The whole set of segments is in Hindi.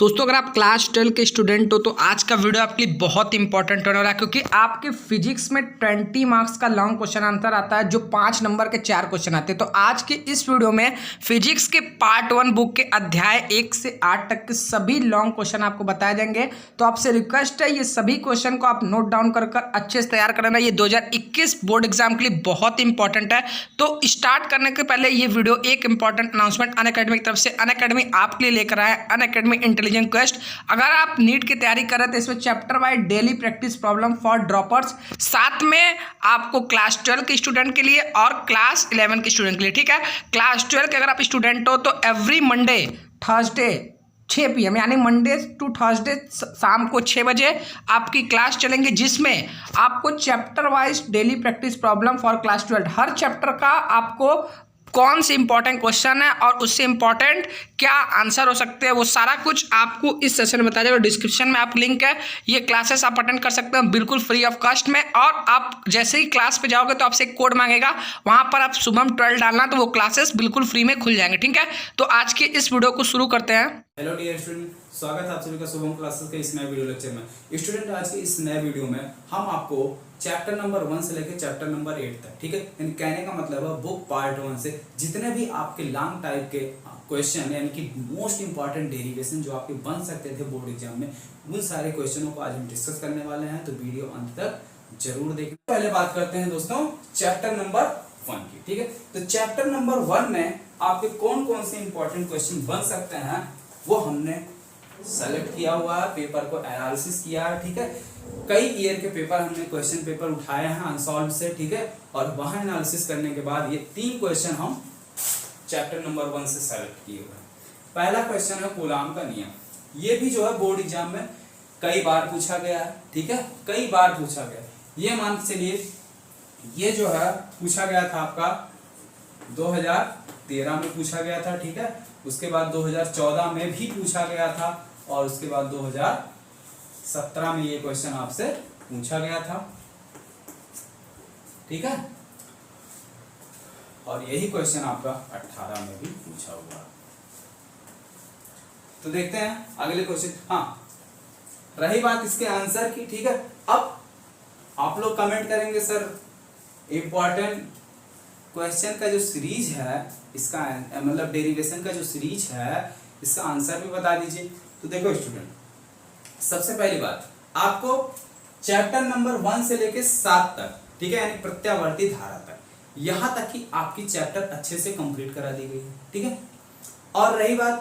दोस्तों अगर आप क्लास 12 के स्टूडेंट हो तो आज का वीडियो आपके लिए बहुत इंपॉर्टेंट होने वाला है, क्योंकि आपके फिजिक्स में 20 मार्क्स का लॉन्ग क्वेश्चन आंसर आता है जो 5 नंबर के 4 क्वेश्चन आते हैं। तो आज के इस वीडियो में फिजिक्स के पार्ट 1 बुक के अध्याय 1 से 8 तक के सभी लॉन्ग क्वेश्चन आपको बताए जाएंगे। तो आपसे रिक्वेस्ट है ये सभी क्वेश्चन को आप नोट डाउन कर अच्छे से तैयार करना। ये 2021 बोर्ड एग्जाम के लिए बहुत इंपॉर्टेंट है। तो स्टार्ट करने के पहले ये वीडियो एक इंपॉर्टेंट अनाउंसमेंट अनअकैडमी की तरफ से। अनअकैडमी आपके लिए लेकर आया अनअकैडमी इंटेलिजेंट क्वेस्ट। अगर आप नीट की तैयारी कर रहे हैं तो इसमें chapter wise daily practice problem for droppers, साथ में आपको क्लास 12 के स्टूडेंट के लिए और क्लास 11 के स्टूडेंट के लिए। ठीक है, क्लास 12 के अगर आप स्टूडेंट हो तो एवरी मंडे थर्सडे 6 PM यानी मंडे टू थर्सडे शाम को 6 बजे आपकी क्लास चलेंगे, जिसमें आपको chapter wise daily practice problem for class 12 her chapter का आपको कौन से इंपॉर्टेंट क्वेश्चन है और उससे इंपॉर्टेंट क्या आंसर हो सकते हैं वो सारा कुछ आपको इस सेशन में बताया जाएगा। डिस्क्रिप्शन में आप लिंक है, ये क्लासेस आप अटेंड कर सकते हैं बिल्कुल फ्री ऑफ कॉस्ट में। और आप जैसे ही क्लास पे जाओगे तो आपसे एक कोड मांगेगा, वहां पर आप शुभम 12 डालना तो वो क्लासेस बिल्कुल फ्री में खुल जाएंगे। ठीक है, तो आज के इस वीडियो को शुरू करते हैं। हेलो डियर स्टूडेंट, स्वागत है आप सभी का शुभम क्लासेस के इस नए वीडियो लेक्चर में। स्टूडेंट, आज के इस नए वीडियो में हम आपको चैप्टर नंबर 1 से लेकर चैप्टर नंबर 8 तक, ठीक है, यानी कहने का मतलब है बुक पार्ट 1 से जितने भी आपके लॉन्ग टाइप के क्वेश्चन यानी कि मोस्ट इंपॉर्टेंट डेरिवेशन जो आपके बन सकते थे बोर्ड एग्जाम में, उन सारे क्वेश्चनों को आज हम डिस्कस करने वाले हैं। तो वीडियो अंत तक जरूर देखना। पहले बात करते हैं दोस्तों चैप्टर नंबर 1 की। ठीक है, तो चैप्टर नंबर 1 में आपके कौन कौन से इंपॉर्टेंट क्वेश्चन बन सकते हैं वो हमने सेलेक्ट किया हुआ है, पेपर को एनालिसिस किया है। ठीक है, कई ईयर के पेपर हमने क्वेश्चन पेपर उठाए हैं अनसॉल्व से। ठीक है, और वहां एनालिसिस करने के बाद ये 3 क्वेश्चन हम चैप्टर नंबर 1 से सेलेक्ट किए हुए हैं। पहला क्वेश्चन है कूलाम का नियम। ये भी जो है बोर्ड एग्जाम में कई बार पूछा गया है। ठीक है, कई बार पूछा गया। ये मान के चलिए ये जो है पूछा गया था आपका 2013 में पूछा गया था। ठीक है, उसके बाद 2014 में भी पूछा गया था और उसके बाद 2017 में ये क्वेश्चन आपसे पूछा गया था। ठीक है, और यही क्वेश्चन आपका 18 में भी पूछा हुआ। तो देखते हैं अगले क्वेश्चन। हाँ, रही बात इसके आंसर की। ठीक है, अब आप लोग कमेंट करेंगे सर इंपॉर्टेंट क्वेश्चन का जो सीरीज है इसका मतलब डेरिवेशन का जो सीरीज है इसका आंसर भी बता दीजिए। तो देखो स्टूडेंट, सबसे पहली बात आपको चैप्टर नंबर 1 से लेके 7 तक, ठीक है, यानी प्रत्यावर्ती धारा तक, यहां तक की आपकी चैप्टर अच्छे से कंप्लीट करा दी गई है। ठीक है, और रही बात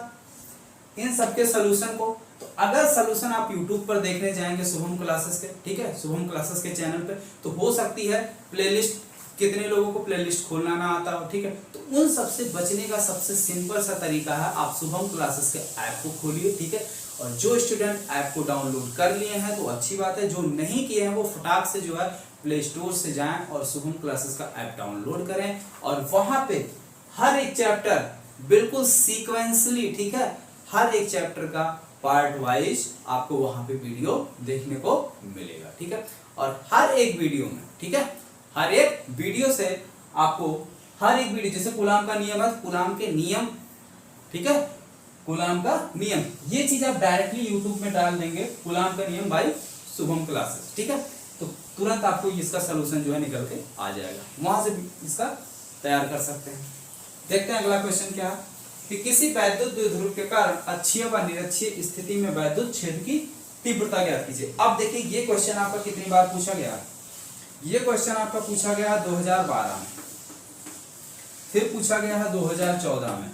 इन सबके सोल्यूशन को, तो अगर सोल्यूशन आप YouTube पर देखने जाएंगे शुभम क्लासेस के, ठीक है, शुभम क्लासेस के चैनल पे, तो हो सकती है प्लेलिस्ट, कितने लोगों को प्लेलिस्ट खोलना ना आता हो। ठीक है, तो उन सबसे बचने का सबसे सिंपल सा तरीका है आप शुभम क्लासेस के ऐप को खोलिए। ठीक है, और जो स्टूडेंट ऐप को डाउनलोड कर लिए हैं तो अच्छी बात है, जो नहीं किए हैं वो फटाक से जो है प्ले स्टोर से जाएं और शुभम क्लासेस का ऐप डाउनलोड करें और वहां पे हर एक चैप्टर बिल्कुल सीक्वेंसली, ठीक है, हर एक चैप्टर का पार्ट वाइज आपको वहां पे वीडियो देखने को मिलेगा। ठीक है, और हर एक वीडियो में, ठीक है, हर एक वीडियो से आपको हर एक वीडियो, जैसे कूलाम का नियम है, कूलाम के नियम, ठीक है, कूलाम का नियम, ये चीज आप डायरेक्टली यूट्यूब में डाल देंगे, कूलाम का नियम बाय शुभम क्लासेस। ठीक है, तो तुरंत आपको इसका सोल्यूशन जो है निकल के आ जाएगा, वहां से इसका तैयार कर सकते हैं। देखते हैं अगला क्वेश्चन क्या है कि किसी वैद्युत द्विध्रुव के कारण अक्षीय व निरक्षीय स्थिति में वैद्युत क्षेत्र की तीव्रता ज्ञात कीजिए। अब देखिए ये क्वेश्चन आपका कितनी बार पूछा गया है। ये क्वेश्चन आपका पूछा गया है 2012 में, फिर पूछा गया है 2014 में,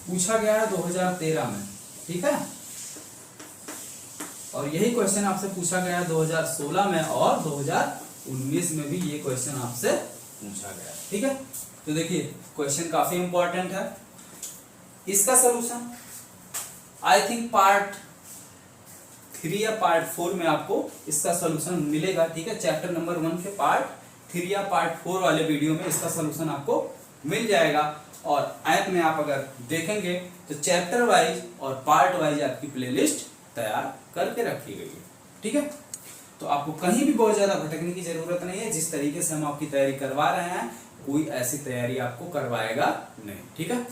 पूछा गया है 2013 में। ठीक है, और यही क्वेश्चन आपसे पूछा गया है 2016 में और 2019 में भी ये क्वेश्चन आपसे पूछा गया। ठीक है, तो देखिए क्वेश्चन काफी इंपॉर्टेंट है। इसका सलूशन आई थिंक पार्ट 3 या पार्ट 4 में आपको इसका सोल्यूशन मिलेगा। ठीक है, चैप्टर नंबर 1 के पार्ट 3 या पार्ट 4 वाले वीडियो में इसका सोल्यूशन आपको मिल जाएगा। और ऐप में आप अगर देखेंगे तो चैप्टर वाइज और पार्ट वाइज आपकी प्लेलिस्ट तैयार करके रखी गई है। ठीक है, तो आपको कहीं भी बहुत ज्यादा भटकने की जरूरत नहीं है। जिस तरीके से हम आपकी तैयारी करवा रहे हैं कोई ऐसी तैयारी आपको करवाएगा नहीं। ठीक है,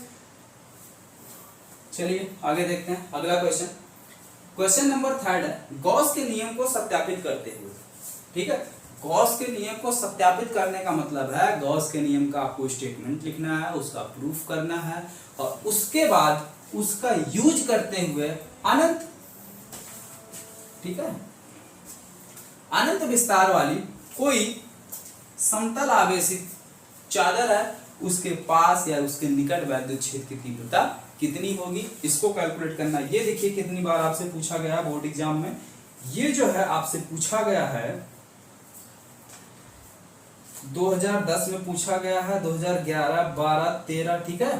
चलिए आगे देखते हैं अगला क्वेश्चन। क्वेश्चन नंबर 3 है गॉस के नियम को सत्यापित करते हुए। ठीक है, गॉस के नियम को सत्यापित करने का मतलब है गॉस के नियम का आपको स्टेटमेंट लिखना है, उसका प्रूफ करना है और उसके बाद उसका यूज करते हुए अनंत, ठीक है, अनंत विस्तार वाली कोई समतल आवेशित चादर है उसके पास या उसके निकट वैद्युत क्षेत्र की तीव्रता कितनी होगी, इसको कैलकुलेट करना। ये देखिए कितनी बार आपसे पूछा गया बोर्ड एग्जाम में, ये जो है आपसे पूछा गया है 2010 में पूछा गया है, 2011, 12, 13, ठीक है।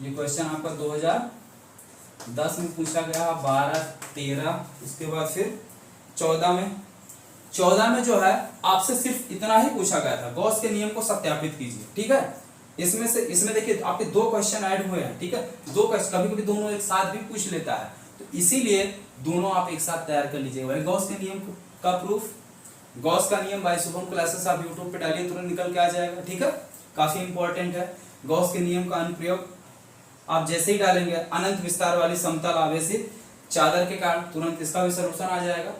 ये क्वेश्चन आपका 2010 में पूछा गया, 12, 13, उसके बाद फिर 14 में जो है आपसे सिर्फ इतना ही पूछा गया था, गॉस के नियम को सत्यापित कीजिए। ठीक है, इसमें देखिए आपके 2 क्वेश्चन ऐड हुए हैं। ठीक है, 2 क्वेश्चन कभी कभी दोनों एक साथ भी पूछ लेता है, तो इसीलिए दोनों आप एक साथ तैयार कर लीजिएगा। गॉस के नियम का प्रूफ, गॉस का नियम बाय शुभम क्लासेस आप यूट्यूब पे डालिए, तुरंत निकल के आ जाएगा। ठीक है, काफी इंपॉर्टेंट है। गॉस के नियम का अनुप्रयोग आप जैसे ही डालेंगे अनंत विस्तार वाली समतल आवेशित चादर के कारण, तुरंत इसका भी सलूशन आ जाएगा।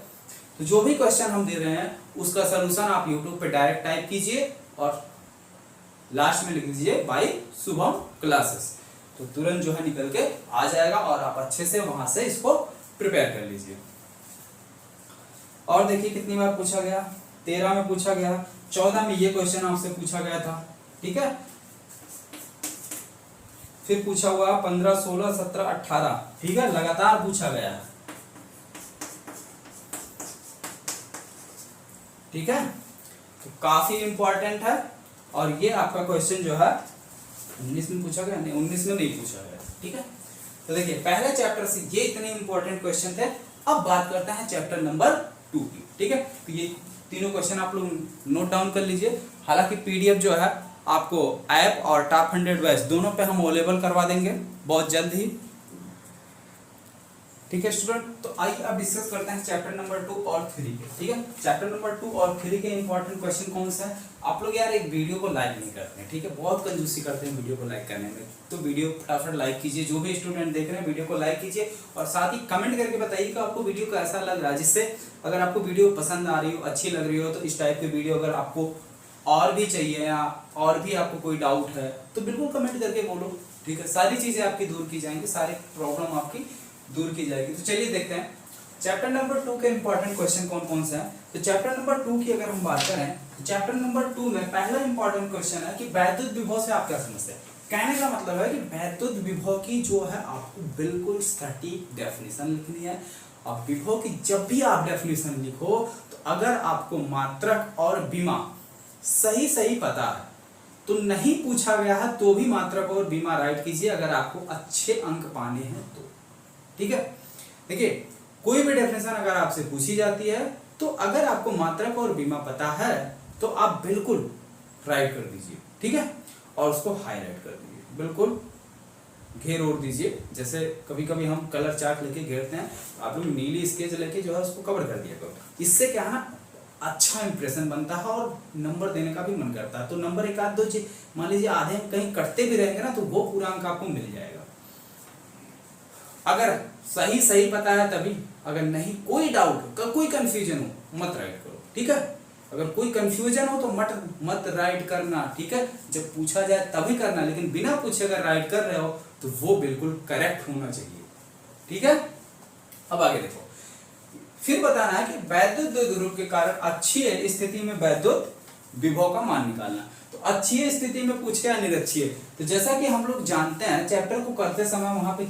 तो जो भी क्वेश्चन हम दे रहे हैं उसका सलूशन आप यूट्यूब पे डायरेक्ट टाइप कीजिए और लास्ट में लिख दीजिए बाय शुभम क्लासेस, तो तुरंत जो है निकल के आ जाएगा और आप अच्छे से वहां से इसको प्रिपेयर कर लीजिए। और देखिए कितनी बार पूछा गया, 13 में पूछा गया, 14 में ये क्वेश्चन आपसे पूछा गया था। ठीक है, फिर पूछा हुआ 15, 16, 17, 18, ठीक है, लगातार पूछा गया है। ठीक है, तो काफी इंपॉर्टेंट है। और ये आपका क्वेश्चन जो है 19 में पूछा गया, नहीं 19 में नहीं पूछा गया। ठीक है, तो देखिए पहले चैप्टर से ये इतने इंपॉर्टेंट क्वेश्चन थे। अब बात करते हैं चैप्टर नंबर 2 की। ठीक है, तो ये तीनों क्वेश्चन आप लोग नोट डाउन कर लीजिए। हालांकि पीडीएफ जो है आपको ऐप और टॉप 100 बैच दोनों पे हम अवेलेबल करवा देंगे बहुत जल्द ही। ठीक है स्टूडेंट, तो आइए अब डिस्कस करते हैं चैप्टर नंबर 2 और 3 के। ठीक है, चैप्टर नंबर 2 और 3 के इंपॉर्टेंट क्वेश्चन कौन सा है। आप लोग यार एक वीडियो को लाइक नहीं करते हैं, ठीक है, बहुत कंजूसी करते हैं वीडियो को लाइक करने में, तो वीडियो फटाफट लाइक कीजिए। जो भी स्टूडेंट देख रहे हैं वीडियो को लाइक कीजिए और साथ ही कमेंट करके बताइए कि आपको वीडियो कैसा लग रहा है, जिससे अगर आपको वीडियो पसंद आ रही हो, अच्छी लग रही हो, तो इस टाइप की वीडियो अगर आपको और भी चाहिए या और भी आपको कोई डाउट है तो बिल्कुल कमेंट करके बोलो। ठीक है, सारी चीजें आपकी दूर की जाएंगी, सारी प्रॉब्लम आपकी दूर की जाएगी। तो चलिए देखते हैं चैप्टर नंबर 2 के इंपॉर्टेंट क्वेश्चन कौन कौन से हैं। तो चैप्टर नंबर 2 की अगर हम बात करें तो चैप्टर नंबर 2 में पहला इंपॉर्टेंट क्वेश्चन है कि वैद्युत विभव से आप क्या समझते हैं। कहने का मतलब है कि वैद्युत विभव की जो है आपको बिल्कुल सटीक डेफिनेशन लिखनी है। अब विभव की जब भी आप डेफिनेशन लिखो तो अगर आपको मात्रक और बीमा सही पता है तो नहीं पूछा गया है तो भी मात्रक और बीमा राइट कीजिए अगर आपको अच्छे अंक पाने हैं तो। ठीक है, देखिए कोई भी डेफिनेशन अगर आपसे पूछी जाती है तो अगर आपको मात्रक और बीमा पता है तो आप बिल्कुल राइट कर दीजिए। ठीक है, और उसको हाईलाइट कर दीजिए, बिल्कुल घेर ओढ़ दीजिए। जैसे कभी कभी हम कलर चार्ट लेके घेरते हैं, आप लोग नीली स्केच लेके जो है उसको कवर कर दिया करो। इससे क्या है ना, अच्छा इंप्रेशन बनता है और नंबर देने का भी मन करता है। तो नंबर एक आध दो मान लीजिए आधे कहीं कटते भी रहेंगे ना तो वो पूरा अंक आपको मिल जाएगा। अगर सही पता है तभी, अगर नहीं कोई डाउट कोई कंफ्यूजन हो मत राइट करो। ठीक है, अगर कोई कंफ्यूजन हो तो मत राइट करना। ठीक है, जब पूछा जाए तभी करना, लेकिन बिना पूछे अगर राइट कर रहे हो तो वो बिल्कुल करेक्ट होना चाहिए। ठीक है, अब आगे देखो, फिर बताना है कि वैद्युत द्विध्रुव के कारण अक्षीय स्थिति में वैद्युत विभव का मान निकालना। तो अक्षीय स्थिति में पूछ गया निरक्षीय, तो जैसा कि हम लोग जानते हैं चैप्टर को करते समय वहां पे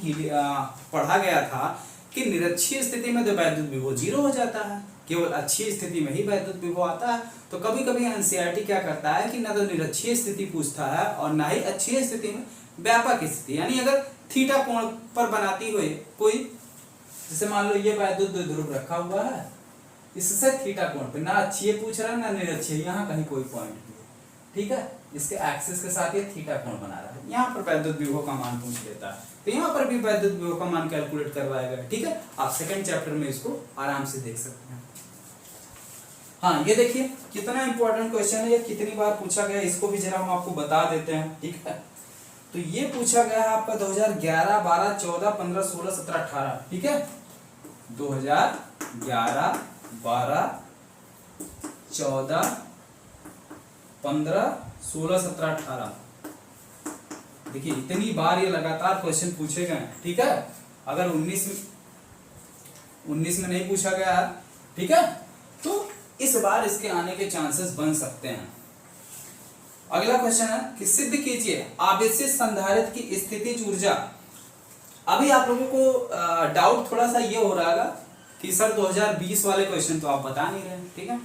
पढ़ा गया था कि निरक्षीय स्थिति में तो वैद्युत विभव 0 हो जाता है, केवल अक्षीय स्थिति में ही वैद्युत विभव आता है। तो कभी कभी एनसीईआरटी क्या करता है कि ना तो निरक्षीय स्थिति पूछता है और ना ही अक्षीय स्थिति में व्यापक स्थिति, यानी अगर थीटा कोण पर बनाती हुई कोई, जैसे मान लो ये वैद्युत द्विध्रुव रखा हुआ है, इससे थीटा कोण पे ना अक्षीय पूछ रहा है ना निरक्षीय, यहाँ कहीं कोई पॉइंट नहीं है। ठीक है, इसके एक्सिस के साथ ये थीटा कोण बना रहा है, यहाँ पर वैद्युत विभव का मान पूछ लेता है, तो यहाँ पर भी वैद्युत विभव का मान कैलकुलेट करवाएगा। ठीक है, आप सेकंड चैप्टर में इसको आराम से देख सकते हैं। हाँ, ये देखिए कितना इंपॉर्टेंट क्वेश्चन है, ये कितनी बार पूछा गया इसको भी जरा हम आपको बता देते हैं। ठीक है, तो ये पूछा गया है आपका 2011, 12, 14, 15, 16, 17, 18, ठीक है। 2011, 12, 14, 15, 16, 17, 18। देखिए इतनी बार ये लगातार क्वेश्चन पूछे गए, ठीक है। अगर 19 में नहीं पूछा गया है, ठीक है, तो इस बार इसके आने के चांसेस बन सकते हैं। अगला क्वेश्चन है कि सिद्ध कीजिए आवेशित संधारित्र की स्थितिज ऊर्जा। अभी आप लोगों को डाउट थोड़ा सा ये हो रहा है कि सर 2020 वाले क्वेश्चन तो आप बता नहीं रहे, ठीक है।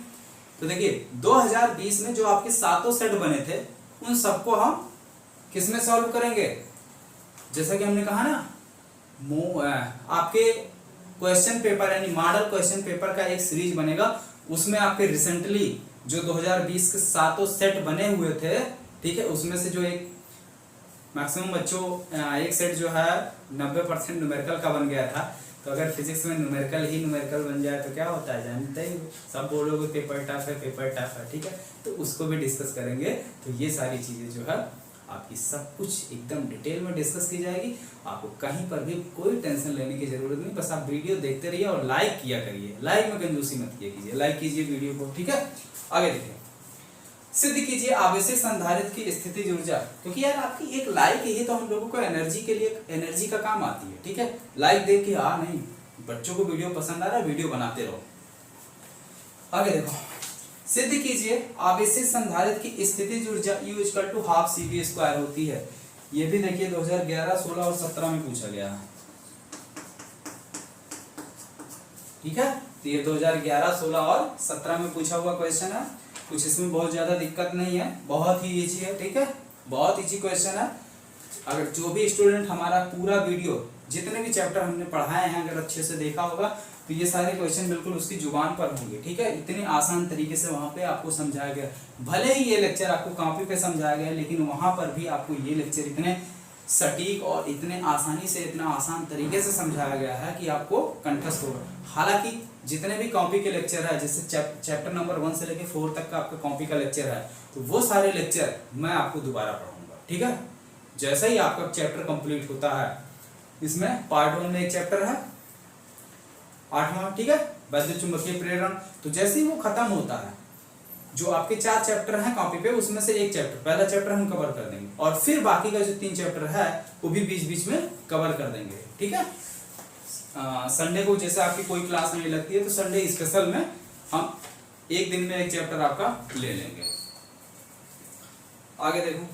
तो देखिए 2020 में जो आपके सातों सेट बने थे उन सबको हम किसमें सॉल्व करेंगे, जैसा कि हमने कहा ना, आपके क्वेश्चन पेपर यानी मॉडल क्वेश्चन पेपर का एक सीरीज बनेगा, उसमें आपके रिसेंटली जो 2020 के सातों सेट बने हुए थे, ठीक है, उसमें से जो एक मैक्सिमम बच्चों एक सेट जो है 90% न्यूमेरिकल का बन गया था। तो अगर फिजिक्स में न्यूमेरिकल बन जाए तो क्या होता है जानते ही, सब बोलोगे पेपर टफ है, ठीक है, तो उसको भी डिस्कस करेंगे। तो ये सारी चीजें जो है आपकी सब कुछ एकदम डिटेल में डिस्कस की जाएगी। आपको कहीं पर भी कोई टेंशन लेने की जरूरत नहीं, बस आप वीडियो देखते रहिए और लाइक किया करिए, लाइक में कंजूसी मत किया कीजिए, लाइक कीजिए वीडियो को, ठीक है। आगे देखिए, सिद्ध कीजिए आवेशित संधारित्र की स्थितिज ऊर्जा। क्योंकि यार आपकी एक लाइक ही तो हम लोगों को एनर्जी के लिए एनर्जी का काम आती है, ठीक है। लाइक देख के नहीं, बच्चों को वीडियो पसंद आ रहा है, वीडियो बनाते रहो। आगे देखो, सिद्ध कीजिए आवेशित संधारित्र की स्थितिज ऊर्जा U = ½ CV² होती है। ये भी देखिए 2011, 16 और 17 में पूछा गया है, ठीक है। तो ये 2011, 16 और 17 में पूछा हुआ क्वेश्चन है। कुछ इसमें बहुत ज्यादा दिक्कत नहीं है, बहुत ही इजी है, ठीक है, बहुत इजी क्वेश्चन है। अगर जो भी स्टूडेंट हमारा पूरा वीडियो जितने भी चैप्टर हमने पढ़ाए हैं अगर अच्छे से देखा होगा तो ये सारे क्वेश्चन बिल्कुल उसकी जुबान पर होंगे, ठीक है। इतने आसान तरीके से वहां पे आपको समझाया गया। भले ही ये लेक्चर आपको कॉपी पे समझाया गया है, लेकिन वहां पर भी आपको ये लेक्चर इतने सटीक और इतने आसानी से, इतना आसान तरीके से समझाया गया है कि आपको कंठस्थ होगा। हालांकि जितने भी कॉपी के लेक्चर है, जैसे चैप्टर नंबर 1 से लेकर 4 तक का आपका कॉपी का लेक्चर है, तो वो सारे लेक्चर मैं आपको दोबारा पढ़ाऊंगा, ठीक है। जैसे ही आपका चैप्टर कंप्लीट होता है, इसमें पार्ट 1 में एक चैप्टर है 8वां, ठीक है, वैद्युत चुंबकीय प्रेरण। तो जैसे ही वो खत्म होता है, जो आपके 4 चैप्टर हैं कॉपी पे, उसमें से एक चैप्टर, पहला चैप्टर हम कवर कर देंगे और फिर बाकी का जो 3 चैप्टर है वो भी बीच बीच में कवर कर देंगे, ठीक है। संडे को जैसे आपकी कोई क्लास नहीं लगती है तो संडे स्पेशल में हम एक दिन में एक चैप्टर आपका ले लेंगे। आगे देखो,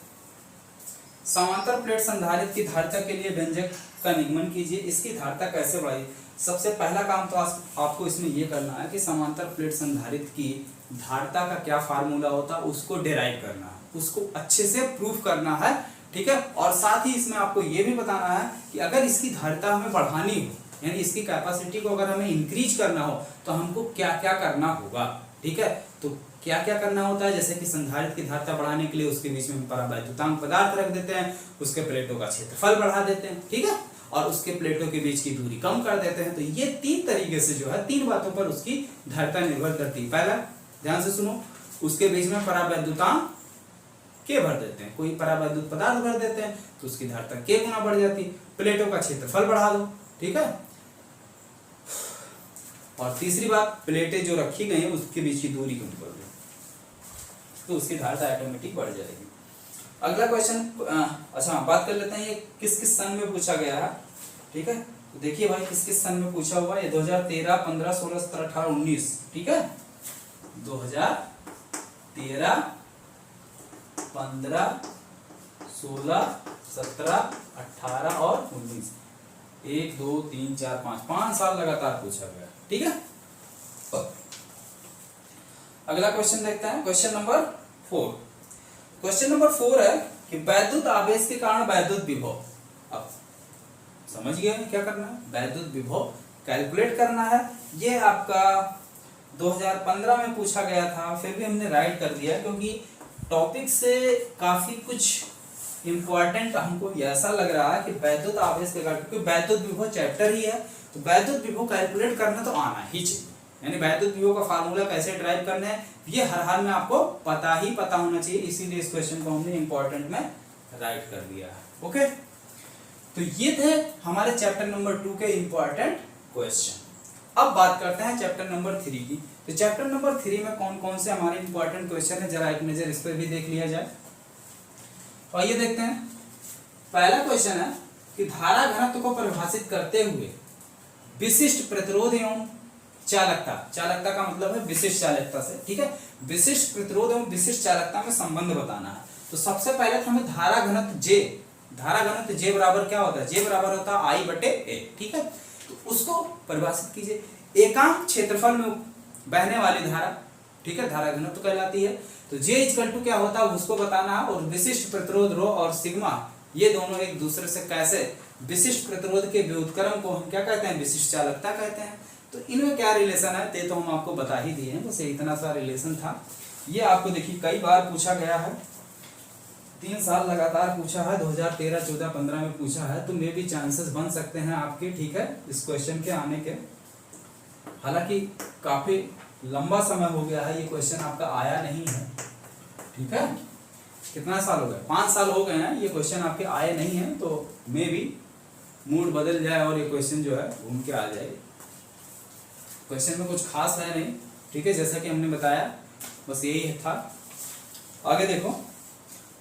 समांतर प्लेट संधारित्र की धारिता के लिए व्यंजक का निगमन कीजिए। इसकी धारिता कैसे बढ़ाई। सबसे पहला काम तो आपको इसमें यह करना है कि समांतर प्लेट संधारित्र की धारिता का क्या फार्मूला होता है उसको डिराइव करना है, उसको अच्छे से प्रूफ करना है, ठीक है। और साथ ही इसमें आपको यह भी बताना है कि अगर इसकी धारिता हमें बढ़ानी हो, यानी इसकी कैपेसिटी को अगर हमें इंक्रीज करना हो तो हमको क्या क्या करना होगा, ठीक है। तो क्या क्या करना होता है, जैसे कि संधारित्र की धारिता बढ़ाने के लिए उसके बीच में परावैद्युतांक पदार्थ रख देते हैं, उसके प्लेटों का क्षेत्रफल बढ़ा देते हैं, ठीक है, और उसके प्लेटों के बीच की दूरी कम कर देते हैं। तो ये 3 तरीके से जो है 3 बातों पर उसकी धारिता निर्भर करती है। पहला ध्यान से सुनो, उसके बीच में परावैद्युतांक के भर देते हैं, कोई परावैद्युत पदार्थ भर देते हैं तो उसकी धारिता के गुना बढ़ जाती है। प्लेटों का क्षेत्रफल बढ़ा दो, ठीक है। और तीसरी बात, प्लेटें जो रखी गई हैं उसके बीच की दूरी कम कर दो तो उसकी धारिता ऑटोमेटिक बढ़ जाएगी। अगला क्वेश्चन, अच्छा बात कर लेते हैं ये किस किस सन में पूछा गया है, ठीक है। तो देखिए भाई किस किस सन में पूछा हुआ है, 2013, 15, 16, 17, 18, 19, ठीक है। 2013, 15, 16, 17, 18 और 19, 1 2 3 4 5 साल लगातार पूछा गया, ठीक है। अगला क्वेश्चन देखते हैं, क्वेश्चन नंबर 4। क्वेश्चन नंबर 4 है कि वैद्युत आवेश के कारण वैद्युत विभव। अब समझ गए क्या करना है, वैद्युत विभव कैलकुलेट करना है। ये आपका 2015 में पूछा गया था, फिर भी हमने राइट कर दिया क्योंकि टॉपिक से काफी कुछ इंपॉर्टेंट हमको ऐसा लग रहा है कि वैद्युत आवेश के कारण, क्योंकि वैद्युत विभव चैप्टर ही है तो वैद्युत विभव कैलकुलेट करना तो आना ही चाहिए। यानी वैद्युत विभव का फार्मूला कैसे ड्राइव करना है ये हर हाल में आपको पता होना चाहिए, इसीलिए इस क्वेश्चन को हमने इंपॉर्टेंट में राइट कर दिया है, ओके, तो ये थे हमारे चैप्टर नंबर 2 के इंपॉर्टेंट क्वेश्चन। अब बात करते हैं चैप्टर नंबर 3 की। तो चैप्टर नंबर 3 में कौन कौन से हमारे इंपॉर्टेंट क्वेश्चन है, जरा एक नजर इस पर भी देख लिया जाए। और ये देखते हैं, पहला क्वेश्चन है कि धारा घनत्व को परिभाषित करते हुए विशिष्ट प्रतिरोध एवं चालकता, चालकता का मतलब है विशिष्ट चालकता से, ठीक है, विशिष्ट प्रतिरोध एवं विशिष्ट चालकता में संबंध बताना है। तो सबसे पहले तो हमें धारा घनत्व J, धारा घनत्व J बराबर क्या होता है, J बराबर होता है I/A, ठीक है। तो उसको परिभाषित कीजिए। एकांक क्षेत्रफल में बहने वाली धारा, ठीक है, धारा घनत्व कहलाती है। तो J इक्वल टू क्या होता है उसको बताना है। और विशिष्ट प्रतिरोध रो और सिग्मा, ये दोनों एक दूसरे से कैसे, विशिष्ट प्रतिरोध के व्युत्क्रम को हम क्या कहते हैं, विशिष्ट चालकता कहते हैं। तो इनमें क्या रिलेशन है ये तो हम आपको बता ही दिए हैं, बस इतना सा रिलेशन था। ये आपको देखिए कई बार पूछा गया है, 3 साल लगातार पूछा है, 2013, 14, 15 में पूछा है। तो मे भी चांसेस बन सकते हैं आपके, ठीक है, इस क्वेश्चन के आने के। हालांकि काफी लंबा समय हो गया है, ये क्वेश्चन आपका आया नहीं है, ठीक है। कितना साल हो गया, 5 साल हो गए हैं, ये क्वेश्चन आपके आए नहीं है। तो मे भी मूड बदल जाए और ये क्वेश्चन जो है घूम के आ जाए। क्वेश्चन में कुछ खास है नहीं, ठीक है, जैसा कि हमने बताया, बस यही था। आगे देखो,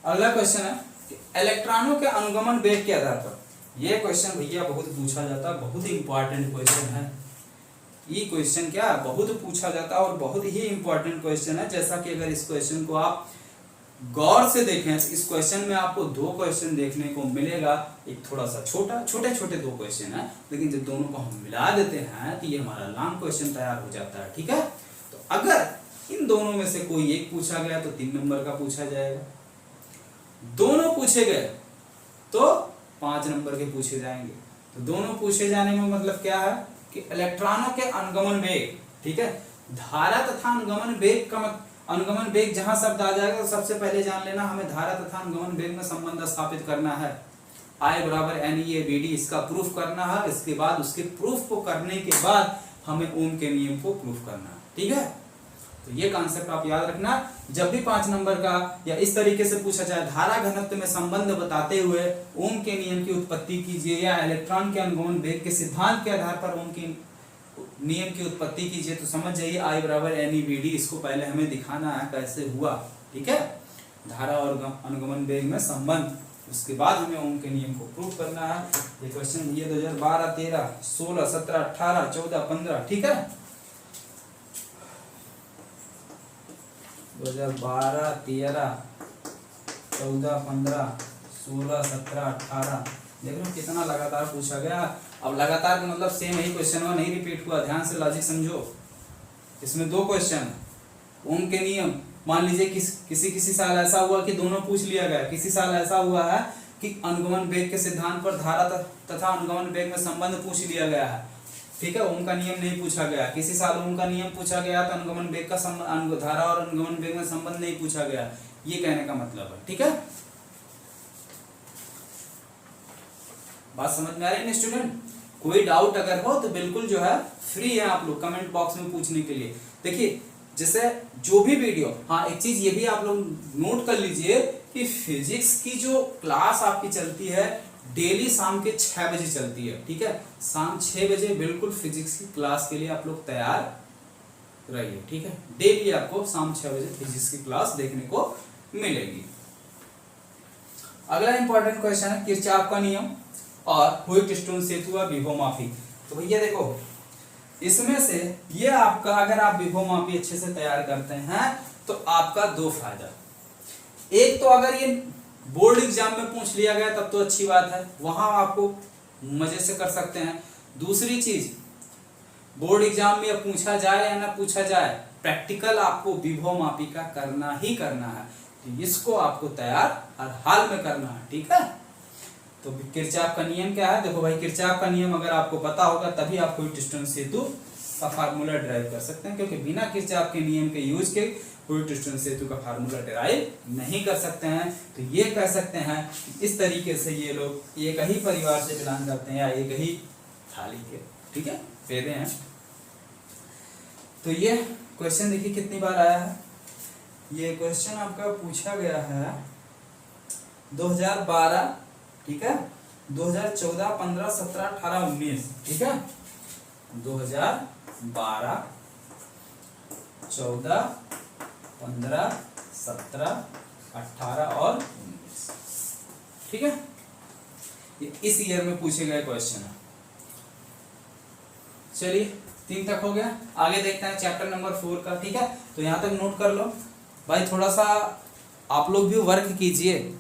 अगला क्वेश्चन है कि इलेक्ट्रॉनों के अनुगमन वेग के आधार पर, यह क्वेश्चन भैया बहुत पूछा जाता है, बहुत ही इंपॉर्टेंट क्वेश्चन है। ये क्वेश्चन क्या बहुत पूछा जाता है और बहुत ही इंपॉर्टेंट क्वेश्चन है। जैसा कि अगर इस क्वेश्चन को आप गौर से देखें, इस क्वेश्चन में आपको 2 क्वेश्चन देखने को मिलेगा। एक थोड़ा सा छोटे छोटे 2 क्वेश्चन है, लेकिन जब दोनों को हम मिला देते हैं तो ये हमारा लॉन्ग क्वेश्चन तैयार हो जाता है, ठीक है। तो अगर इन दोनों में से कोई एक पूछा गया तो 3 नंबर का पूछा जाएगा, दोनों पूछे गए तो 5 नंबर के पूछे जाएंगे। तो दोनों पूछे जाने में मतलब क्या है कि इलेक्ट्रॉनों के अनुगमन वेग, ठीक है, धारा तथा अनुगमन वेग का अनुगमन वेग जहां शब्द आ जाएगा तो सबसे पहले जान लेना हमें धारा तथा अनुगमन वेग में संबंध स्थापित करना है। I बराबर NEABD, इसका प्रूफ करना है। इसके बाद उसके प्रूफ को करने के बाद हमें ओम के नियम को प्रूफ करना है, ठीक है। तो ये कॉन्सेप्ट आप याद रखना। जब भी 5 नंबर का या इस तरीके से पूछा जाए, धारा घनत्व में संबंध बताते हुए ओम के नियम की उत्पत्ति कीजिए, या इलेक्ट्रॉन के अनुगमन वेग के सिद्धांत के आधार पर ओम के नियम की उत्पत्ति कीजिए, तो समझ जाइए I बराबर NEBD। इसको पहले हमें दिखाना है कैसे हुआ, ठीक है, धारा और अनुगमन वेग में संबंध। उसके बाद हमें ओम के नियम को प्रूव करना है। ये क्वेश्चन ये 2012, 13, 16, 17, 18, 14, 15, ठीक है, 2012, 13, 14, 15, 16, 17, 18, देख लो कितना लगातार पूछा गया। अब लगातार का मतलब सेम ही क्वेश्चन हुआ, नहीं रिपीट हुआ। ध्यान से लॉजिक समझो, इसमें 2 क्वेश्चन है। ओम के नियम, मान लीजिए किसी साल ऐसा हुआ कि दोनों पूछ लिया गया, किसी साल ऐसा हुआ है कि अनुगमन वेग के सिद्धांत पर धारा तथा अनुगमन वेग में संबंध पूछ लिया गया है, ठीक है, ओम का नियम नहीं पूछा गया। किसी साल ओम का नियम पूछा गया तो अनुगमन वेग का धारा और अनुगमन वेग में संबंध नहीं पूछा गया, ये कहने का मतलब है, ठीक है। बात समझ में आ रही है स्टूडेंट? कोई डाउट अगर हो तो बिल्कुल जो है फ्री है आप लोग कमेंट बॉक्स में पूछने के लिए। देखिए जैसे जो भी वीडियो, हाँ एक चीज ये भी आप लोग नोट कर लीजिए कि फिजिक्स की जो क्लास आपकी चलती है डेली शाम के 6 बजे चलती है, ठीक है, शाम 6 बजे बिल्कुल फिजिक्स की क्लास के लिए आप लोग तैयार रहिए, ठीक है। डेली आपको शाम 6 बजे फिजिक्स की क्लास देखने को मिलेगी। अगला इंपॉर्टेंट क्वेश्चन है किरचॉफ का नियम और व्हिटस्टोन सेतु व विभवमापी। तो भैया देखो इसमें से ये आपका, अगर आप विभवमापी अच्छे से तैयार करते हैं तो आपका 2 फायदा। एक तो अगर ये बोर्ड एग्जाम में पूछ लिया गया तब तो अच्छी बात है, वहां आपको मजे से कर सकते हैं। दूसरी चीज, बोर्ड एग्जाम में पूछा जाए या ना पूछा जाए, प्रैक्टिकल आपको विभवमापी का करना ही करना है, तो इसको आपको तैयार हर हाल में करना है, ठीक है। तो किरचॉफ का नियम क्या है? देखो भाई, किरचॉफ का नियम अगर आपको पता होगा तभी आप व्हिटस्टोन सेतु का फार्मूला ड्राइव कर सकते हैं, क्योंकि बिना किरचॉफ के नियम के यूज के व्हिटस्टोन सेतु का फार्मूला ड्राइव नहीं कर सकते हैं। तो ये कह सकते हैं इस तरीके से ये लोग एक ही परिवार से बिलोंग करते हैं या एक ही थाली के, ठीक है, पेदे हैं। तो ये क्वेश्चन देखिए कितनी बार आया है। ये क्वेश्चन आपका पूछा गया है 2012, ठीक है, 2014, 15, 17, 18, 19, ठीक है, 2012, 14, 15, 17, 18 और 19, ठीक है, ये इस ईयर में पूछे गए क्वेश्चन है। चलिए 3 तक हो गया, आगे देखते हैं चैप्टर नंबर 4 का, ठीक है। तो यहाँ तक नोट कर लो भाई, थोड़ा सा आप लोग भी वर्क कीजिए।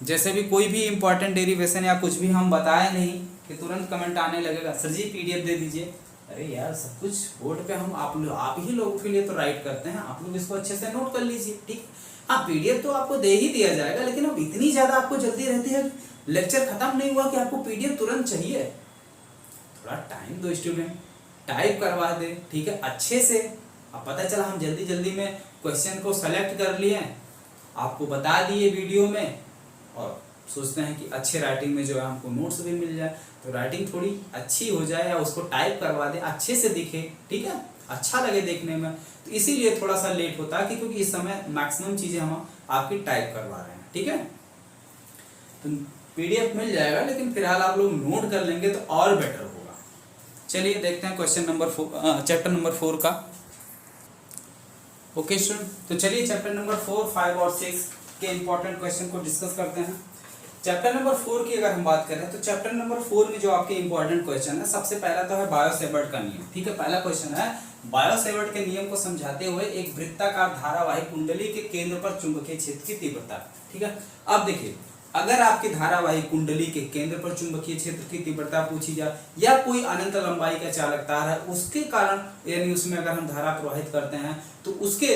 जैसे भी कोई भी इंपॉर्टेंट डेरिवेशन या कुछ भी हम बताए नहीं कि तुरंत कमेंट आने लगेगा सर जी पीडीएफ दे दीजिए। अरे यार सब कुछ बोर्ड पे हम आप ही लोगों के लिए तो राइट करते हैं, आप लोग इसको अच्छे से नोट कर लीजिए, ठीक। हाँ पीडीएफ तो आपको दे ही दिया जाएगा, लेकिन अब इतनी ज्यादा आपको जल्दी रहती है, लेक्चर खत्म नहीं हुआ कि आपको पीडीएफ तुरंत चाहिए। थोड़ा टाइम दो स्टूडेंट, टाइप करवा दे, ठीक है, अच्छे से। अब पता चला हम जल्दी जल्दी में क्वेश्चन को सेलेक्ट कर लिए, आपको बता दिए वीडियो में, और सोचते हैं कि अच्छे राइटिंग में जो है हमको नोट्स भी मिल जाए, तो राइटिंग थोड़ी अच्छी हो जाए या उसको टाइप करवा दे, अच्छे से दिखे, ठीक है, अच्छा लगे देखने में। तो इसीलिए थोड़ा सा लेट होता है, क्योंकि इस समय मैक्सिमम चीजें हम आपकी टाइप करवा रहे हैं, ठीक है। तो पीडीएफ मिल जाएगा, लेकिन फिलहाल आप लोग नोट कर लेंगे तो और बेटर होगा। चलिए देखते हैं क्वेश्चन नंबर 4, चैप्टर नंबर 4 का। ओके स्टूडेंट, तो चलिए चैप्टर नंबर 4, 5 और 6 के इंपॉर्टेंट क्वेश्चन को डिस्कस करते हैं। चैप्टर नंबर 4 की अगर हम बात करें तो चैप्टर नंबर 4 में जो आपके इंपॉर्टेंट क्वेश्चन है, सबसे पहला तो है बायो-सेवर्ट का नियम, ठीक है। पहला क्वेश्चन है बायो-सेवर्ट के नियम को समझाते हुए एक वृत्ताकार धारावाही कुंडली के केंद्र पर चुंबकीय क्षेत्र की तीव्रता, ठीक है। अब देखिए, अगर आपकी धारावाही कुंडली के केंद्र पर चुंबकीय क्षेत्र की तीव्रता पूछी जाए, या कोई अनंत लंबाई का चालक तार है, उसके कारण यानी उसमें अगर हम धारा प्रवाहित करते हैं तो उसके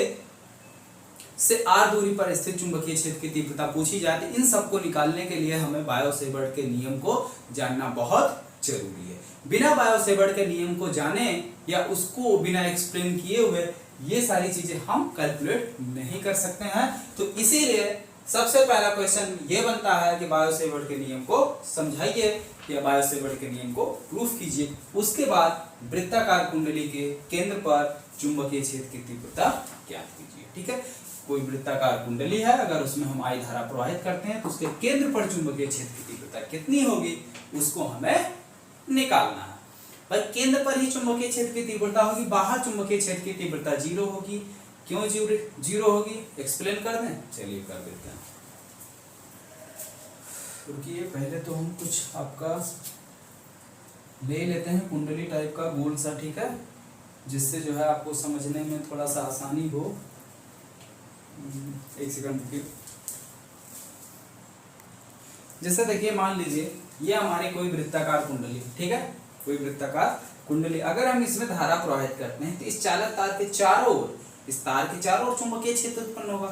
से r दूरी पर स्थित चुंबकीय क्षेत्र की तीव्रता पूछी जाती है, इन सबको निकालने के लिए हमें बायो-सेवर्ट के नियम को जानना बहुत जरूरी है। बिना बायो-सेवर्ट के नियम को जाने या उसको बिना एक्सप्लेन किए हुए ये सारी चीजें हम कैलकुलेट नहीं कर सकते हैं। तो इसीलिए सबसे पहला क्वेश्चन ये बनता है कि बायो-सेवर्ट के नियम को समझाइए या बायो-सेवर्ट के नियम को प्रूफ कीजिए। उसके बाद वृत्ताकार कुंडली के केंद्र पर चुंबकीय क्षेत्र की तीव्रता ज्ञात कीजिए, ठीक है। कोई वृत्ताकार कुंडली है, अगर उसमें हम आई धारा प्रवाहित करते हैं तो उसके केंद्र पर चुंबकीय क्षेत्र की तीव्रता कितनी होगी, उसको हमें निकालना है। भाई केंद्र पर ही चुंबकीय क्षेत्र की तीव्रता होगी, बाहर चुंबकीय क्षेत्र की तीव्रता 0 होगी। क्यों 0 होगी, एक्सप्लेन कर दें? चलिए कर देते हैं। रुकिए, पहले तो हम कुछ आपका ले लेते हैं कुंडली टाइप का गोल सा, ठीक है, जिससे जो है आपको समझने में थोड़ा सा आसानी हो। एक सेकंड रुकिए। जैसे देखिए, मान लीजिए ये हमारी कोई वृत्ताकार कुंडली, ठीक है, कोई वृत्ताकार कुंडली, अगर हम इसमें धारा प्रवाहित करते हैं तो इस चालक तार के चारों ओर, इस तार के चारों ओर चुंबकीय क्षेत्र उत्पन्न होगा।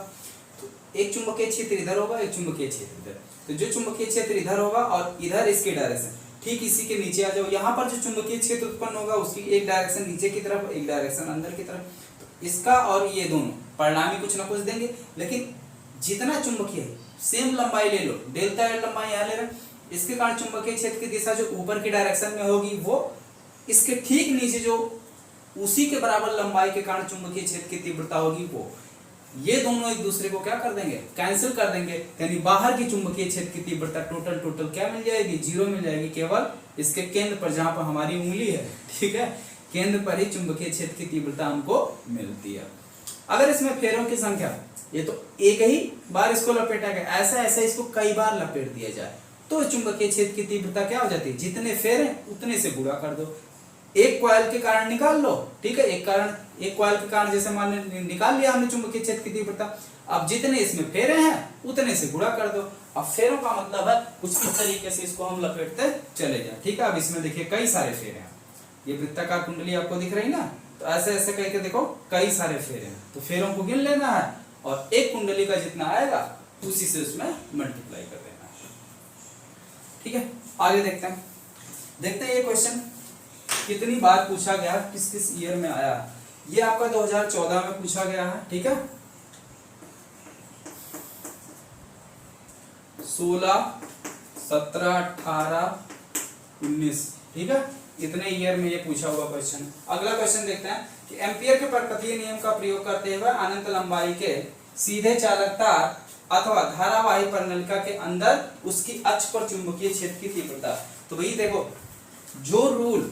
तो एक चुंबकीय क्षेत्र इधर होगा, एक चुंबकीय क्षेत्र इधर। तो जो चुंबकीय क्षेत्र इधर होगा और इधर इसकी डायरेक्शन, ठीक इसी के नीचे आ जाओ, यहाँ पर जो चुंबकीय क्षेत्र उत्पन्न होगा उसकी एक डायरेक्शन नीचे की तरफ, एक डायरेक्शन अंदर की तरफ। तो इसका और ये दोनों परिणामी कुछ ना कुछ देंगे, लेकिन जितना चुंबकीय सेम लंबाई ले लो, डेल्टा एल लंबाई यहाँ ले रहे, इसके कारण चुंबकीय क्षेत्र की दिशा जो ऊपर की डायरेक्शन में होगी वो इसके ठीक नीचे जो उसी के बराबर लंबाई के कारण चुंबकीय क्षेत्र की तीव्रता होगी वो, ये दोनों एक दूसरे को क्या कर देंगे, कैंसिल कर देंगे। यानी बाहर की चुंबकीय क्षेत्र की तीव्रता टोटल क्या मिल जाएगी, 0 मिल जाएगी। केवल इसके केंद्र पर जहां पर हमारी उंगली है, ठीक है, केंद्र पर ही चुंबकीय क्षेत्र की तीव्रता हमको मिलती है। अगर इसमें फेरों की संख्या, ये तो एक ही बार इसको लपेटा गया, ऐसा ऐसा इसको कई बार लपेट दिया जाए तो चुंबकीय क्षेत्र की तीव्रता क्या हो जाती है, जितने फेर हैं उतने से गुणा कर दो। एक कॉइल के कारण निकाल लो, ठीक है, एक कॉइल के कारण जैसे मान निकाल लिया हमने चुंबकीय क्षेत्र की तीव्रता, अब जितने इसमें फेरे हैं उतने से गुणा कर दो। अब फेरों का मतलब है कुछ इस तरीके से इसको हम लपेटते चले जाए, ठीक है। अब इसमें देखिए कई सारे फेरे हैं, ये वृत्ताकार कुंडली आपको दिख रही ना, तो ऐसे ऐसे करके देखो कई सारे फेरे हैं, तो फेरों को गिन लेना है और एक कुंडली का जितना आएगा उसी से उसमें मल्टीप्लाई कर देना है, ठीक है। आगे देखते हैं ये क्वेश्चन कितनी बार पूछा गया, किस किस ईयर में आया। ये आपका 2014 में पूछा गया है, ठीक है, 16, 17, 18, 19, ठीक है, इतने ईयर में ये पूछा हुआ क्वेश्चन। अगला क्वेश्चन देखते हैं कि एम्पियर के परपथीय नियम का प्रयोग करते हुए अनंत लंबाई के सीधे चालक तार अथवा धारावाही परिनलिका के अंदर उसकी अक्ष पर चुंबकीय क्षेत्र की तीव्रता। तो भाई देखो, जो रूल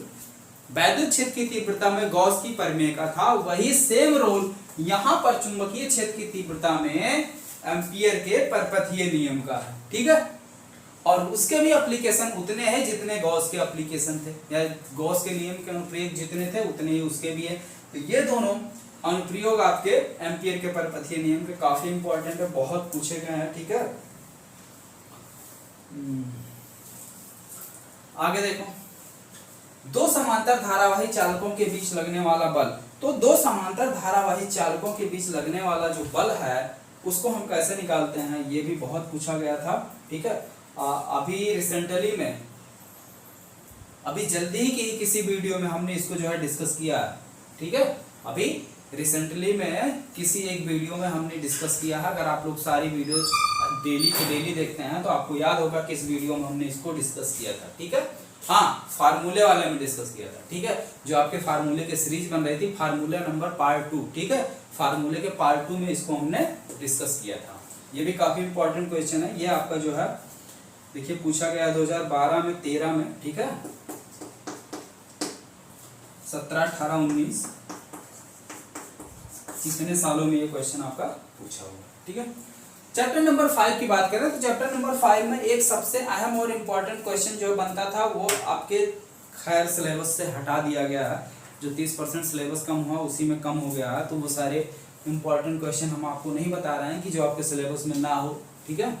वैद्युत क्षेत्र की तीव्रता में गॉस की परिमेय का था, वही सेम रूल यहां पर चुंबकीय क्षेत्र की तीव्रता में एम्पियर के परपथीय नियम का है। ठीक है, और उसके भी एप्लीकेशन उतने हैं जितने गॉस के एप्लीकेशन थे, या गॉस के नियम के अनुप्रयोग जितने थे उतने ही उसके भी है। तो ये दोनों अनुप्रयोग आपके एम्पियर के परपथीय नियम के काफी इंपॉर्टेंट है, बहुत पूछे गए हैं। ठीक है, आगे देखो, दो समांतर धारावाही चालकों के बीच लगने वाला बल। तो दो समांतर धारावाही चालकों के बीच लगने वाला जो बल है उसको हम कैसे निकालते हैं, ये भी बहुत पूछा गया था। ठीक है, अभी रिसेंटली में, अभी जल्दी की किसी वीडियो में हमने इसको जो है डिस्कस किया है। ठीक है, अभी रिसेंटली में किसी एक वीडियो में हमने डिस्कस किया है। अगर आप लोग सारी वीडियो डेली के डेली देखते हैं तो आपको याद होगा किस वीडियो में हमने इसको डिस्कस किया था। ठीक है, हाँ, फार्मूले वाले में डिस्कस किया था। ठीक है, जो आपके फार्मूले के सीरीज बन रही थी, फार्मूला नंबर पार्ट 2। ठीक है, फार्मूले के पार्ट 2 में इसको हमने डिस्कस किया था। ये भी काफी इंपॉर्टेंट क्वेश्चन है। ये आपका जो है देखिए पूछा गया 2012 में, 13 में। ठीक है, 17, 18, 19 कितने सालों में ये क्वेश्चन आपका पूछा हुआ। ठीक है, चैप्टर नंबर 5 की बात करें तो चैप्टर नंबर 5 में एक सबसे अहम और इम्पोर्टेंट क्वेश्चन जो बनता था वो आपके खैर सिलेबस से हटा दिया गया है। जो 30% सिलेबस कम हुआ उसी में कम हो गया है, तो वो सारे इम्पोर्टेंट क्वेश्चन हम आपको नहीं बता रहे हैं कि जो आपके सिलेबस में ना हो। ठीक है,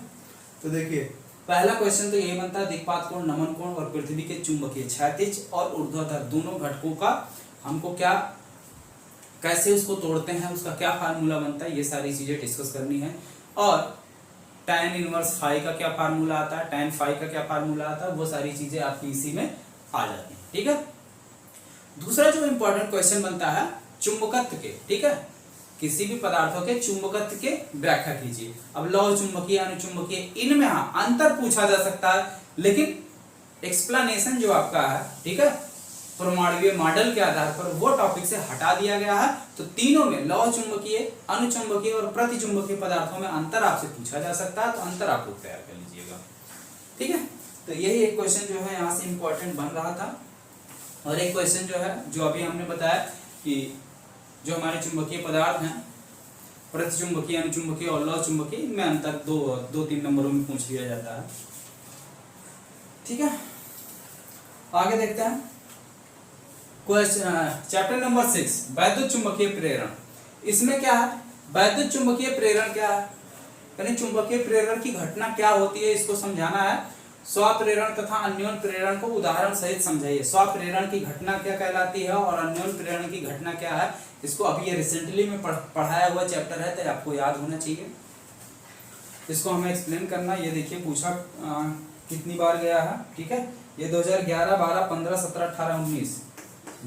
तो देखिए पहला क्वेश्चन तो यही बनता है, दिक्पात कोण, नमन कोण और पृथ्वी के चुंबकीय क्षैतिज और ऊर्ध्वाधर दोनों घटकों का हमको क्या, कैसे उसको तोड़ते हैं, उसका क्या फार्मूला बनता है, ये सारी चीजें डिस्कस करनी है। और tan इनवर्स फाई का क्या फार्मूला आता है, tan फाई का क्या फार्मूला आता है, वो सारी चीजें आपकी इसी में आ जाती हैं। ठीक है, दूसरा जो इंपॉर्टेंट क्वेश्चन बनता है चुंबकत्व के। ठीक है, किसी भी पदार्थों के चुंबकत्व के व्याख्या कीजिए। अब लौह चुंबकीय, अनुचुंबकीय, इनमें हाँ अंतर पूछा जा सकता है, लेकिन एक्सप्लेनेशन जो आपका है, ठीक है, परमाणुीय मॉडल के आधार पर वो टॉपिक से हटा दिया गया है। तो तीनों में लौह चुंबकीय, अनुचुंबकीय और प्रतिचुंबकीय पदार्थों में अंतर आपसे पूछा जा सकता है, तो अंतर आप लोग तैयार कर लीजिएगा। ठीक है, तो यही एक क्वेश्चन जो है यहाँ से इंपॉर्टेंट बन रहा था। और एक क्वेश्चन जो है, जो अभी हमने बताया कि जो हमारे चुंबकीय पदार्थ हैं, प्रतिचुंबकीय, अनुचुंबकीय और लौह चुंबकीय, इनमें अंतर 2-3 नंबरों में पूछ लिया जाता है। ठीक है, आगे देखते हैं क्वेश्चन चैप्टर नंबर 6, वैद्युत चुंबकीय प्रेरण। इसमें क्या है, वैद्युत चुंबकीय प्रेरण क्या है, यानी चुंबकीय प्रेरण की घटना क्या होती है, इसको समझाना है। स्वप्रेरण तथा अन्योन प्रेरण को उदाहरण सहित समझाइए। स्वप्रेरण की घटना क्या कहलाती है और अन्योन प्रेरण की घटना क्या है, इसको अभी ये रिसेंटली में पढ़ाया हुआ चैप्टर है, तो आपको याद होना चाहिए। इसको हमें एक्सप्लेन करना। ये देखिए पूछा कितनी बार गया है। ठीक है, ये 2011, 12, 15, 17, 18, 19,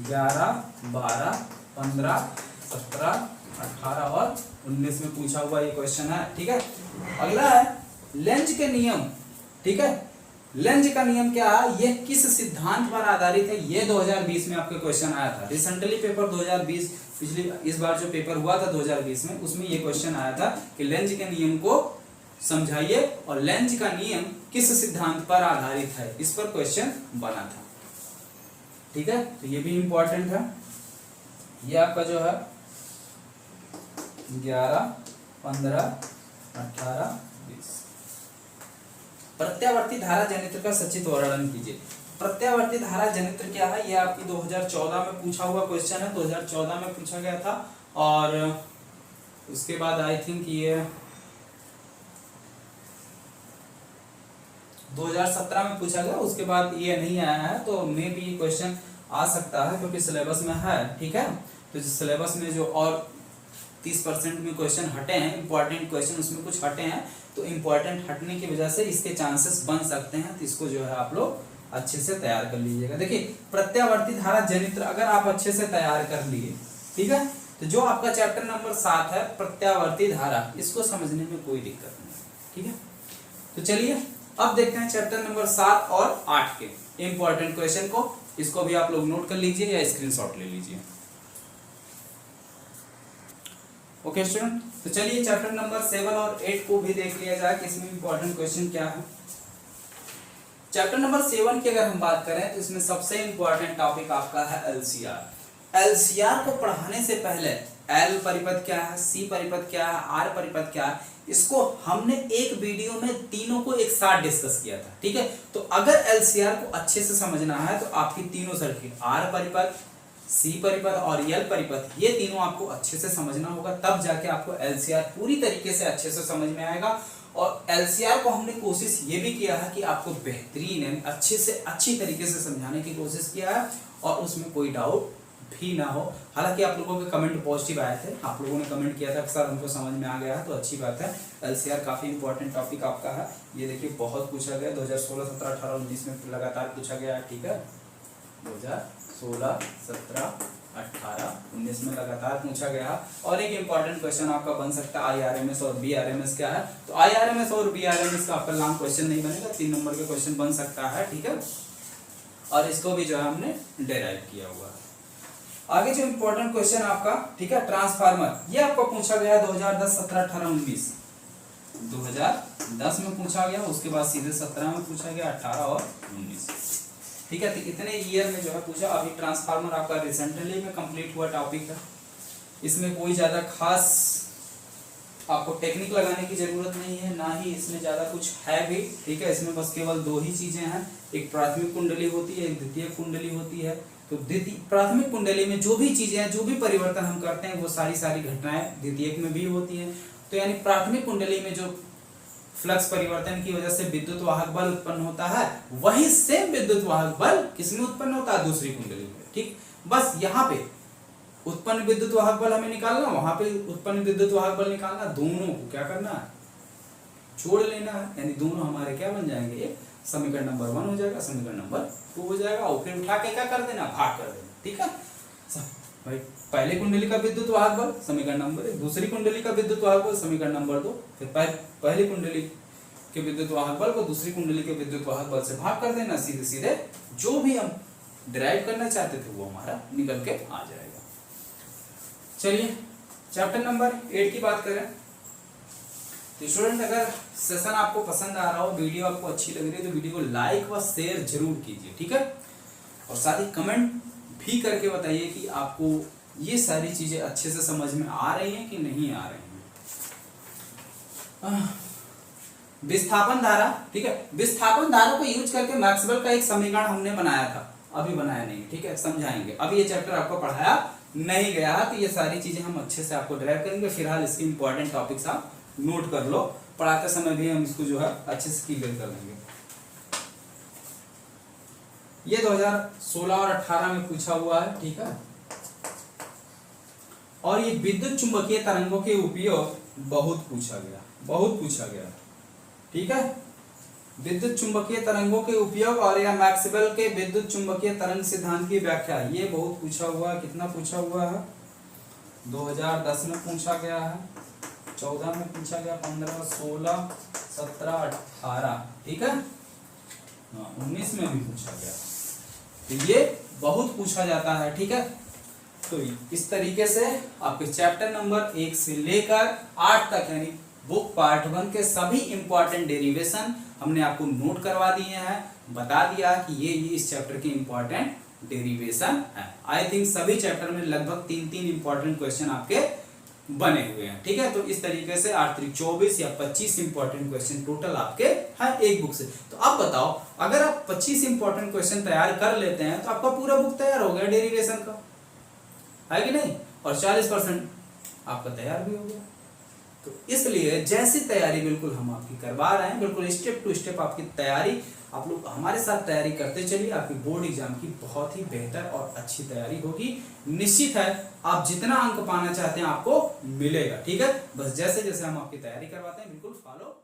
11, 12, 15, 17, 18 और 19 में पूछा हुआ ये क्वेश्चन है। ठीक है, अगला है लेंज के नियम। ठीक है, लेंज का नियम क्या है, ये किस सिद्धांत पर आधारित है, ये 2020 में आपके क्वेश्चन आया था। रिसेंटली पेपर 2020, पिछली इस बार जो पेपर हुआ था 2020 में, उसमें ये क्वेश्चन आया था कि लेंज के नियम को समझाइए और लेंज का नियम किस सिद्धांत पर आधारित है, इस पर क्वेश्चन बना था। ठीक है, तो ये भी इंपॉर्टेंट है। ये आपका जो है 11, 15, 18, 20। प्रत्यावर्ती धारा जनित्र का सचित्र वर्णन कीजिए। प्रत्यावर्ती धारा जनित्र क्या है, ये आपकी 2014 में पूछा हुआ क्वेश्चन है, 2014 में पूछा गया था। और उसके बाद आई थिंक ये 2017 में पूछा गया, उसके बाद ये नहीं आया है। तो मे भी क्वेश्चन आ सकता है क्योंकि सिलेबस में है। ठीक है, तो सिलेबस में जो और 30% में क्वेश्चन हटे हैं, इंपॉर्टेंट क्वेश्चन उसमें कुछ हटे हैं, तो इंपॉर्टेंट हटने की वजह से इसके चांसेस बन सकते हैं। तो इसको जो है आप लोग अच्छे से तैयार कर लीजिएगा। देखिए प्रत्यावर्ती धारा जनित्र अगर आप अच्छे से तैयार कर लिए, ठीक है, तो जो आपका चैप्टर नंबर 7 है प्रत्यावर्ती धारा, इसको समझने में कोई दिक्कत नहीं। ठीक है, तो चलिए अब देखते हैं चैप्टर नंबर 7 और 8 के इंपॉर्टेंट क्वेश्चन को। इसको भी आप लोग नोट कर लीजिए या स्क्रीनशॉट ले लीजिए। ओके स्टूडेंट, तो चलिए चैप्टर नंबर 7 और 8 को भी देख लिया जाए कि इसमें इंपॉर्टेंट क्वेश्चन क्या है। चैप्टर नंबर 7 की अगर हम बात करें तो इसमें सबसे इंपॉर्टेंट टॉपिक आपका है एलसीआर। एलसीआर को पढ़ाने से पहले एल परिपथ क्या है, सी परिपथ क्या है, आर परिपथ क्या है, इसको हमने एक वीडियो में तीनों को एक साथ डिस्कस किया था। ठीक है, तो अगर एलसीआर को अच्छे से समझना है तो आपकी तीनों सर्किट आर परिपथ, सी परिपथ और यल परिपथ, ये तीनों आपको अच्छे से समझना होगा, तब जाके आपको एलसीआर पूरी तरीके से अच्छे से समझ में आएगा। और एलसीआर को हमने कोशिश ये भी किया है कि आपको बेहतरीन यानी अच्छे से अच्छी तरीके से समझाने की कोशिश किया है और उसमें कोई डाउट भी ना हो। हालांकि आप लोगों के कमेंट पॉजिटिव आए थे, आप लोगों ने कमेंट किया था कि सर हमको समझ में आ गया है, तो अच्छी बात है। एलसीआर काफी इंपॉर्टेंट टॉपिक आपका है। ये देखिए बहुत पूछा गया 2016, 17, 18, 19 में लगातार पूछा गया है। ठीक है, 2016, 17, 18, 19 में लगातार पूछा गया। और एक इंपॉर्टेंट क्वेश्चन आपका बन सकता है आईआरएमएस और बीआरएमएस क्या है। तो आईआरएमएस और बीआरएमएस का आपका लॉन्ग क्वेश्चन नहीं बनेगा, 3 नंबर के क्वेश्चन बन सकता है। ठीक है, और इसको भी जो है हमने डेराइव किया हुआ है। आगे जो इंपॉर्टेंट क्वेश्चन आपका, ठीक है, ट्रांसफार्मर, ये आपको पूछा गया 2010, 17, 18, 19। 2010 में पूछा गया, उसके बाद सीधे 17 में पूछा गया, 18 और 19। ठीक है, तो इतने ईयर में जो है पूछा। अभी ट्रांसफार्मर आपका रिसेंटली में कंप्लीट हुआ टॉपिक है, इसमें कोई ज्यादा खास आपको टेक्निक लगाने की जरूरत नहीं है, ना ही इसमें ज्यादा कुछ है भी। ठीक है, इसमें बस केवल 2 ही चीजें हैं, एक प्राथमिक कुंडली होती है, एक द्वितीय कुंडली होती है। तो प्राथमिक कुंडली में जो भी चीजें हैं, जो भी परिवर्तन हम करते हैं, वो सारी घटनाएं द्वितीयक में भी होती हैं। तो यानी प्राथमिक कुंडली में जो फ्लक्स परिवर्तन की वजह से विद्युत वाहक बल उत्पन्न होता है, वही सेम विद्युत वाहक बल किसमें उत्पन्न होता है, दूसरी कुंडली में। ठीक, बस यहाँ पे उत्पन्न विद्युत वाहक बल हमें निकालना, वहां पे उत्पन्न विद्युत वाहक बल निकालना, दोनों को क्या करना है, जोड़ लेना है। यानी दोनों हमारे क्या बन जाएंगे, समीकरण नंबर 1 हो जाएगा, समीकरण नंबर 2 हो जाएगा, और फिर उठा के क्या कर देना, भाग कर देना। ठीक है भाई, पहले कुंडली का विद्युत वाहक बल समीकरण नंबर 1, दूसरी कुंडली का विद्युत वाहक बल समीकरण नंबर 2, फिर पहली कुंडली के विद्युत वाहक बल को दूसरी कुंडली के विद्युत वाहक बल से भाग कर देना। सीधे सीधे जो भी हम डिराइव करना चाहते थे वो हमारा निकल के आ जाएगा। चलिए चैप्टर नंबर 8 की बात करें तो स्टूडेंट, अगर सेशन आपको पसंद आ रहा हो, वीडियो आपको अच्छी लग रही है, तो वीडियो को लाइक व शेयर जरूर कीजिए। ठीक है, और साथ ही कमेंट भी करके बताइए कि आपको ये सारी चीजें अच्छे से समझ में आ रही हैं कि नहीं आ रही हैं। विस्थापन धारा, ठीक है, विस्थापन धारा को यूज करके मैक्सवेल का एक समीकरण हमने बनाया था, अभी बनाया नहीं। ठीक है, समझाएंगे। अभी ये चैप्टर आपको पढ़ाया नहीं गया है, तो ये सारी चीजें हम अच्छे से आपको ड्राइव करेंगे। फिलहाल इसके इंपॉर्टेंट टॉपिक्स आप नोट कर लो, पढ़ाते समय भी हम इसको जो है अच्छे से क्लियर कर लेंगे। ये 2016 और 18 में पूछा हुआ है। ठीक है, और ये विद्युत चुंबकीय तरंगों के उपयोग बहुत पूछा गया। ठीक है, विद्युत चुंबकीय तरंगों के उपयोग और या मैक्सवेल के विद्युत चुंबकीय तरंग सिद्धांत की व्याख्या, ये बहुत पूछा हुआ है। कितना पूछा हुआ है, 2010 में पूछा गया है, 14 में पूछा गया, 15, 16, 17, 18। ठीक है, 19 में भी पूछा गया, तो ये बहुत पूछा जाता है। ठीक है, तो इस तरीके से आपके चैप्टर नंबर 1 से लेकर 8 तक यानी बुक पार्ट 1 के सभी इंपॉर्टेंट डेरिवेशन हमने आपको नोट करवा दिए हैं, बता दिया कि ये इस चैप्टर के इंपॉर्टेंट डेरिवेशन है। आई थिंक सभी चैप्टर में लगभग 3 इंपॉर्टेंट क्वेश्चन आपके बने हुए हैं। ठीक है, तो इस तरीके से 24 या 25 इंपॉर्टेंट क्वेश्चन टोटल आपके हैं एक बुक से। तो अब बताओ, अगर आप 25 इंपॉर्टेंट क्वेश्चन तैयार कर लेते हैं तो आपका पूरा बुक तैयार हो गया डेरिवेशन का, है कि नहीं, और 40% आपका तैयार भी हो गया। तो इसलिए जैसी तैयारी बिल्कुल हम आपकी करवा रहे हैं, बिल्कुल स्टेप टू स्टेप आपकी तैयारी आप लोग हमारे साथ तैयारी करते चलिए, आपकी बोर्ड एग्जाम की बहुत ही बेहतर और अच्छी तैयारी होगी। निश्चित है आप जितना अंक पाना चाहते हैं आपको मिलेगा। ठीक है, बस जैसे जैसे हम आपकी तैयारी करवाते हैं बिल्कुल फॉलो